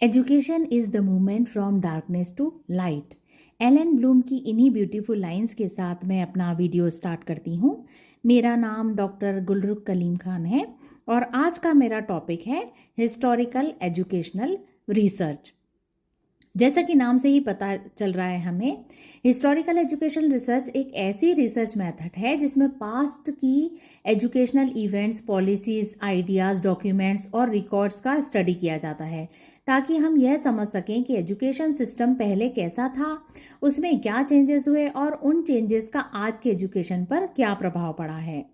Education is the movement from darkness to light. Allan Bloom की इन्हीं beautiful lines के साथ मैं अपना वीडियो स्टार्ट करती हूँ। मेरा नाम डॉक्टर गुलरुख कलीम खान है और आज का मेरा टॉपिक है हिस्टोरिकल एजुकेशनल रिसर्च। जैसा कि नाम से ही पता चल रहा है हमें, हिस्टोरिकल एजुकेशन रिसर्च एक ऐसी रिसर्च मेथड है जिसमें पास्ट की educational events, policies, ideas, documents और रिकॉर्ड्स का स्टडी किया जाता है ताकि हम यह समझ सकें कि एजुकेशन सिस्टम पहले कैसा था, उसमें क्या चेंजेस हुए और उन चेंजेस का आज के एजुकेशन पर क्या प्रभाव पड़ा है।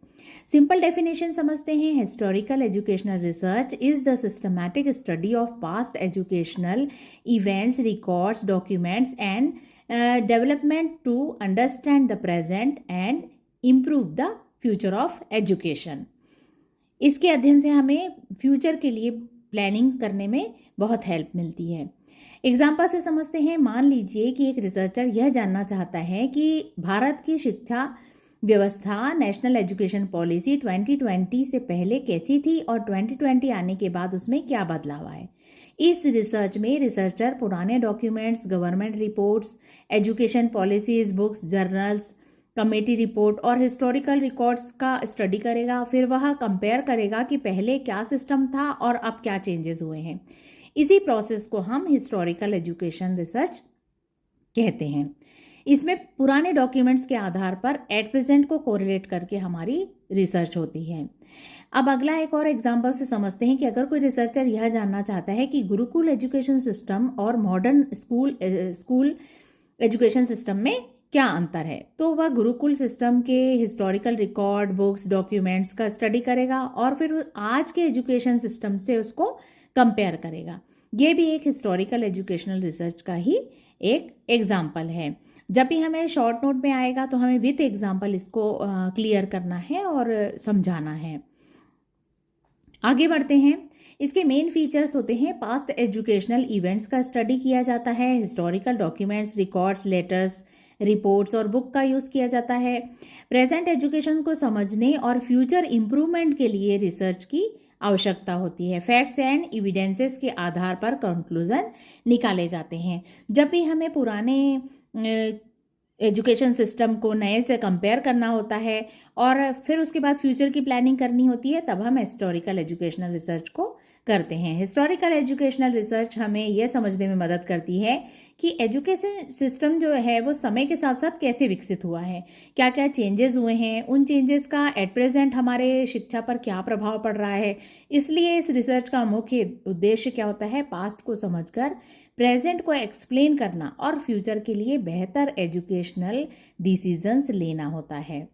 सिंपल डेफिनेशन समझते हैं। Historical educational research is the systematic study of past educational events, records, documents and development to understand the present and improve the future of education. इसके अध्ययन से हमें फ्यूचर के लिए प्लानिंग करने में बहुत हेल्प मिलती है। एग्जाम्पल से समझते हैं। मान लीजिए कि एक रिसर्चर यह जानना चाहता है कि भारत की शिक्षा व्यवस्था, नेशनल एजुकेशन पॉलिसी 2020 से पहले कैसी थी और 2020 आने के बाद उसमें क्या बदलाव आए। इस रिसर्च में रिसर्चर पुराने documents, government reports, education policies, books, journals, committee report और हिस्टोरिकल रिकॉर्ड्स का स्टडी करेगा। फिर वह कंपेयर करेगा कि पहले क्या सिस्टम था और अब क्या चेंजेस हुए हैं। इसी प्रोसेस को हम हिस्टोरिकल एजुकेशन रिसर्च कहते हैं। इसमें पुराने डॉक्यूमेंट्स के आधार पर एट प्रेजेंट को कोरिलेट करके हमारी रिसर्च होती है। अब अगला एक और एग्जांपल से समझते हैं कि अगर कोई रिसर्चर यह जानना चाहता है कि गुरुकुल एजुकेशन सिस्टम और मॉडर्न स्कूल एजुकेशन सिस्टम में क्या अंतर है, तो वह गुरुकुल सिस्टम के हिस्टोरिकल रिकॉर्ड, बुक्स, डॉक्यूमेंट्स का स्टडी करेगा और फिर आज के एजुकेशन सिस्टम से उसको कंपेयर करेगा। ये भी एक हिस्टोरिकल एजुकेशनल रिसर्च का ही एक एग्जाम्पल है। जब भी हमें शॉर्ट नोट में आएगा तो हमें विथ एग्जाम्पल इसको क्लियर करना है और समझाना है। आगे बढ़ते हैं। इसके मेन फीचर्स होते हैं। पास्ट एजुकेशनल इवेंट्स का स्टडी किया जाता है, historical documents, records, letters, reports और बुक का यूज़ किया जाता है। प्रेजेंट एजुकेशन को समझने और फ्यूचर इम्प्रूवमेंट के लिए रिसर्च की आवश्यकता होती है। फैक्ट्स एंड एविडेंसेस के आधार पर कंक्लूजन निकाले जाते हैं। जब भी हमें पुराने एजुकेशन सिस्टम को नए से कंपेयर करना होता है और फिर उसके बाद फ्यूचर की प्लानिंग करनी होती है, तब हम हिस्टोरिकल एजुकेशनल रिसर्च को करते हैं। हिस्टोरिकल एजुकेशनल रिसर्च हमें यह समझने में मदद करती है कि एजुकेशन सिस्टम जो है वो समय के साथ साथ कैसे विकसित हुआ है, क्या क्या चेंजेस हुए हैं, उन चेंजेस का एट प्रेजेंट हमारे शिक्षा पर क्या प्रभाव पड़ रहा है। इसलिए इस रिसर्च का मुख्य उद्देश्य क्या होता है, पास्ट को समझकर प्रेजेंट को एक्सप्लेन करना और फ्यूचर के लिए बेहतर एजुकेशनल डिसीजंस लेना होता है।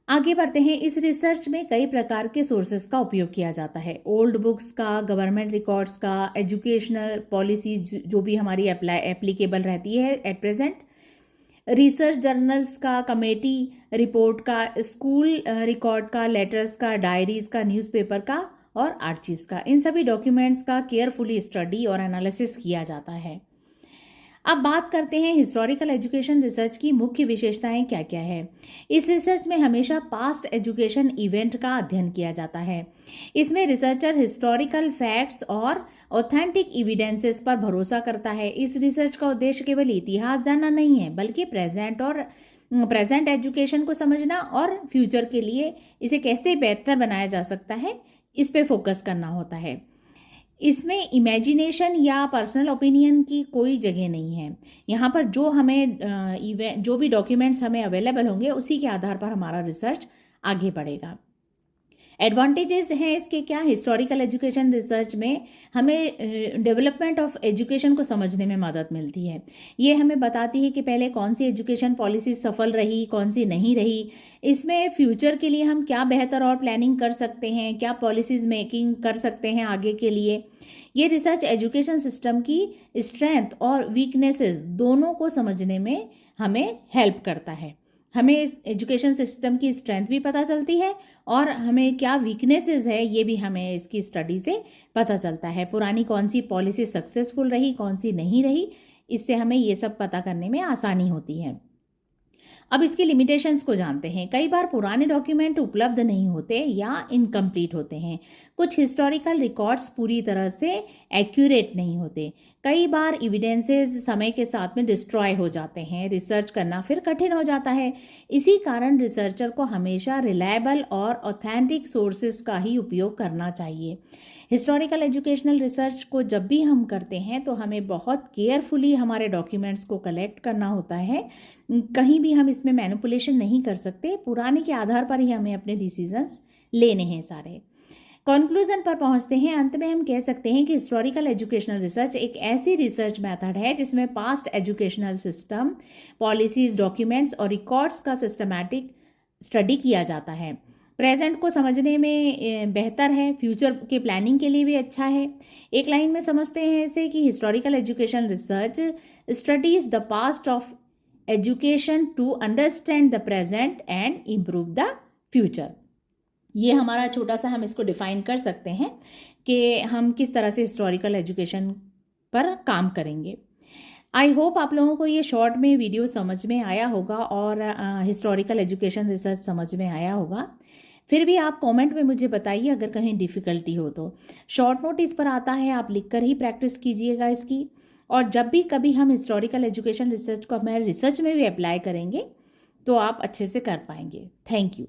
आगे बढ़ते हैं। इस रिसर्च में कई प्रकार के सोर्सेस का उपयोग किया जाता है। ओल्ड बुक्स का, गवर्नमेंट रिकॉर्ड्स का, एजुकेशनल पॉलिसीज जो भी हमारी एप्लीकेबल रहती है एट प्रेजेंट, रिसर्च जर्नल्स का, कमेटी रिपोर्ट का, स्कूल रिकॉर्ड का, लेटर्स का, डायरीज का, न्यूज़पेपर का और आर्चीव्स का। इन सभी डॉक्यूमेंट्स का केयरफुली स्टडी और एनालिसिस किया जाता है। अब बात करते हैं हिस्टोरिकल एजुकेशन रिसर्च की मुख्य विशेषताएं क्या क्या है। इस रिसर्च में हमेशा पास्ट एजुकेशन इवेंट का अध्ययन किया जाता है। इसमें रिसर्चर हिस्टोरिकल फैक्ट्स और ऑथेंटिक एविडेंसेस पर भरोसा करता है। इस रिसर्च का उद्देश्य केवल इतिहास जानना नहीं है, बल्कि प्रेजेंट एजुकेशन को समझना और फ्यूचर के लिए इसे कैसे बेहतर बनाया जा सकता है, इस पे फोकस करना होता है। इसमें इमेजिनेशन या पर्सनल ओपिनियन की कोई जगह नहीं है। यहाँ पर जो भी डॉक्यूमेंट्स हमें अवेलेबल होंगे उसी के आधार पर हमारा रिसर्च आगे बढ़ेगा। एडवांटेजेस हैं इसके क्या। हिस्टोरिकल एजुकेशन रिसर्च में हमें डेवलपमेंट ऑफ एजुकेशन को समझने में मदद मिलती है। ये हमें बताती है कि पहले कौन सी एजुकेशन पॉलिसी सफल रही, कौन सी नहीं रही। इसमें फ्यूचर के लिए हम क्या बेहतर और प्लानिंग कर सकते हैं, क्या पॉलिसीज मेकिंग कर सकते हैं आगे के लिए। ये रिसर्च एजुकेशन सिस्टम की स्ट्रेंथ और वीकनेसेस दोनों को समझने में हमें हेल्प करता है। हमें इस एजुकेशन सिस्टम की स्ट्रेंथ भी पता चलती है और हमें क्या वीकनेसेस है ये भी हमें इसकी स्टडी से पता चलता है। पुरानी कौन सी पॉलिसी सक्सेसफुल रही, कौन सी नहीं रही, इससे हमें ये सब पता करने में आसानी होती है। अब इसकी लिमिटेशंस को जानते हैं। कई बार पुराने डॉक्यूमेंट उपलब्ध नहीं होते या इनकम्प्लीट होते हैं। कुछ हिस्टोरिकल रिकॉर्ड्स पूरी तरह से एक्यूरेट नहीं होते। कई बार एविडेंसेस समय के साथ में डिस्ट्रॉय हो जाते हैं। रिसर्च करना फिर कठिन हो जाता है। इसी कारण रिसर्चर को हमेशा रिलायबल और ऑथेंटिक सोर्सेज का ही उपयोग करना चाहिए। हिस्टोरिकल एजुकेशनल रिसर्च को जब भी हम करते हैं तो हमें बहुत केयरफुली हमारे डॉक्यूमेंट्स को कलेक्ट करना होता है। कहीं भी हम इसमें मैनिपुलेशन नहीं कर सकते। पुराने के आधार पर ही हमें अपने डिसीजंस लेने हैं सारे। कंक्लूजन पर पहुंचते हैं। अंत में हम कह सकते हैं कि हिस्टोरिकल एजुकेशनल रिसर्च एक ऐसी रिसर्च मेथड है जिसमें past educational system, policies, documents और रिकॉर्ड्स का सिस्टमैटिक स्टडी किया जाता है। प्रेजेंट को समझने में बेहतर है, फ्यूचर के प्लानिंग के लिए भी अच्छा है। एक लाइन में समझते हैं इसे कि historical education research studies the past of education to understand the present and improve the future. ये हमारा छोटा सा हम इसको डिफाइन कर सकते हैं कि हम किस तरह से हिस्टोरिकल एजुकेशन पर काम करेंगे। आई होप आप लोगों को ये शॉर्ट में वीडियो समझ में आया होगा और हिस्टोरिकल एजुकेशन रिसर्च समझ में आया होगा। फिर भी आप कमेंट में मुझे बताइए अगर कहीं डिफ़िकल्टी हो तो। शॉर्ट नोट इस पर आता है, आप लिखकर ही प्रैक्टिस कीजिएगा इसकी। और जब भी कभी हम हिस्टोरिकल एजुकेशन रिसर्च को हमारे रिसर्च में भी अप्लाई करेंगे तो आप अच्छे से कर पाएंगे। Thank you.